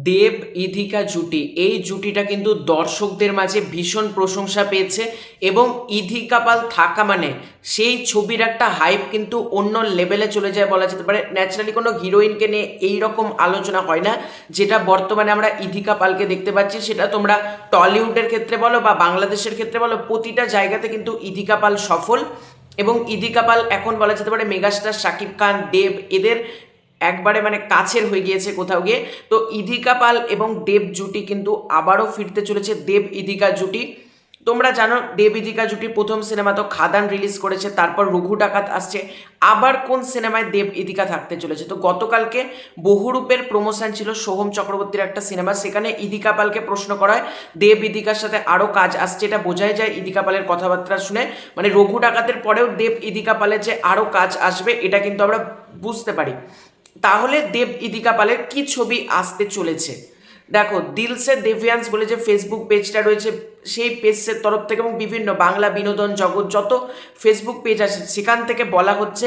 দেব ইধিকা জুটি, এই জুটিটা কিন্তু দর্শকদের মাঝে ভীষণ প্রশংসা পেয়েছে এবং ইধিকা পাল থাকা মানে সেই ছবির একটা হাইপ কিন্তু অন্য লেভেলে চলে যায় বলা যেতে পারে। ন্যাচারালি কোনো হিরোইনকে নিয়ে এই রকম আলোচনা হয় না যেটা বর্তমানে আমরা ইধিকা পালকে দেখতে পাচ্ছি। সেটা তোমরা টলিউডের ক্ষেত্রে বলো বা বাংলাদেশের ক্ষেত্রে বলো, প্রতিটা জায়গাতে কিন্তু ইধিকা পাল সফল। এবং ইধিকা পাল এখন বলা যেতে পারে মেগাস্টার শাকিব খান, দেব এদের একবারে মানে কাছের হয়ে গিয়েছে কোথাও গিয়ে। তো ইধিকা পাল এবং দেব জুটি কিন্তু আবারও ফিরতে চলেছে, দেব ইধিকা জুটি। তোমরা জানো দেব ইধিকা জুটি প্রথম সিনেমা তো খাদান রিলিজ করেছে, তারপর রঘু ডাকাত আসছে, আবার কোন সিনেমায় দেব ইধিকা থাকতে চলেছে। তো গতকালকে বহুরূপের প্রমোশন ছিল সোহম চক্রবর্তীর একটা সিনেমা, সেখানে ইধিকা পালকে প্রশ্ন করা হয় দেব ইধিকার সাথে আরও কাজ আসছে। এটা বোঝাই যায় ইধিকা পালের কথাবার্তা শুনে, মানে রঘু ডাকাতের পরেও দেব ইধিকা পালের যে আরও কাজ আসবে এটা কিন্তু আমরা বুঝতে পারি। তাহলে দেব ইধিকা পালের কি ছবি আসতে চলেছে দেখো, দিলসে দেভিয়ান্স বলে যে ফেসবুক পেজটা রয়েছে, সেই পেজের তরফ থেকে এবং বিভিন্ন বাংলা বিনোদন জগৎ যত ফেসবুক পেজ আছে সেখান থেকে বলা হচ্ছে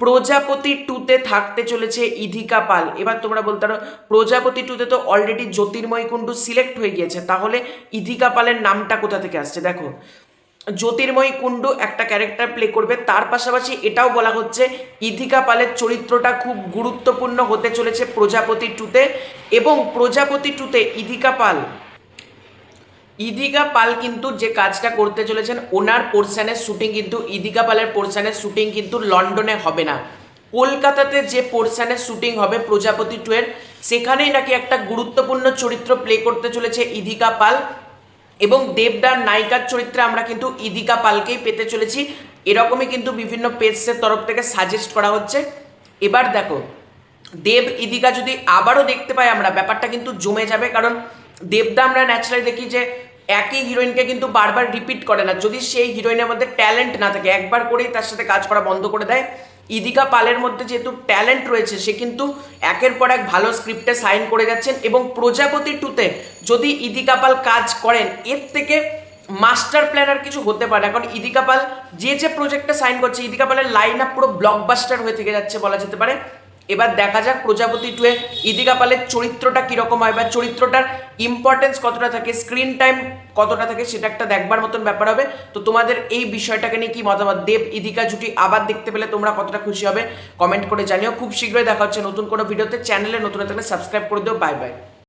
প্রজাপতি 2-তে থাকতে চলেছে ইধিকা পাল। এবার তোমরা বলতে পারো প্রজাপতি 2-তে তো অলরেডি জ্যোতির্ময় কুণ্ডু সিলেক্ট হয়ে গিয়েছে, তাহলে ইধিকা পালের নামটা কোথা থেকে আসছে। দেখো, জ্যোতির্ময় কুণ্ডু একটা ক্যারেক্টার প্লে করবে, তার পাশাপাশি এটাও বলা হচ্ছে ইধিকা পালের চরিত্রটা খুব গুরুত্বপূর্ণ হতে চলেছে প্রজাপতি 2-তে। এবং প্রজাপতি 2-তে ইধিকা পাল কিন্তু যে কাজটা করতে চলেছেন, ওনার পোর্শনের শুটিং কিন্তু ইধিকা পালের পোর্শনের শুটিং কিন্তু লন্ডনে হবে না, কলকাতাতে যে পোর্শনের শুটিং হবে প্রজাপতি 2-এর, সেখানেই নাকি একটা গুরুত্বপূর্ণ চরিত্র প্লে করতে চলেছে ইধিকা পাল। এবং দেবদার নায়িকার চরিত্রে আমরা কিন্তু ইধিকা পালকেই পেতে চলেছি, এরকমই কিন্তু বিভিন্ন পেজের তরফ থেকে সাজেস্ট করা হচ্ছে। এবার দেখো, দেব ইধিকা যদি আবারও দেখতে পাই আমরা, ব্যাপারটা কিন্তু জমে যাবে। কারণ দেবদা আমরা ন্যাচারালি দেখি যে একই হিরোইনকে কিন্তু বারবার রিপিট করে না, যদি সেই হিরোইনের মধ্যে ট্যালেন্ট না থাকে একবার করেই তার সাথে কাজ করা বন্ধ করে দেয়। ইধিকা পালের মধ্যে যেহেতু ট্যালেন্ট রয়েছে, সে কিন্তু একের পর এক ভালো স্ক্রিপ্টে সাইন করে যাচ্ছেন। এবং প্রজাপতি 2-তে যদি ইধিকা পাল কাজ করেন, এর থেকে মাস্টার প্ল্যানার কিছু হতে পারে। এখন ইধিকা পাল যে প্রজেক্টে সাইন করছে, ইধিকা পালের লাইন আপ পুরো ব্লকবাস্টার হয়ে থেকে যাচ্ছে বলা যেতে পারে। এবার দেখা যাক প্রজাপতি 2-এ ইধিকা পালের চরিত্রটা কীরকম হয় বা চরিত্রটার ইম্পর্টেন্স কতটা থাকে, স্ক্রিন টাইম কতটা থাকে, সেটা একটা দেখবার মতন ব্যাপার হবে। তো তোমাদের এই বিষয়টাকে নিয়ে কি মতামত, দেব ইধিকা জুটি আবার দেখতে পেলে তোমরা কতটা খুশি হবে কমেন্ট করে জানিও। খুব শীঘ্রই দেখা হচ্ছে নতুন কোনো ভিডিওতে। চ্যানেলে নতুন থাকলে সাবস্ক্রাইব করে দিও। Bye bye.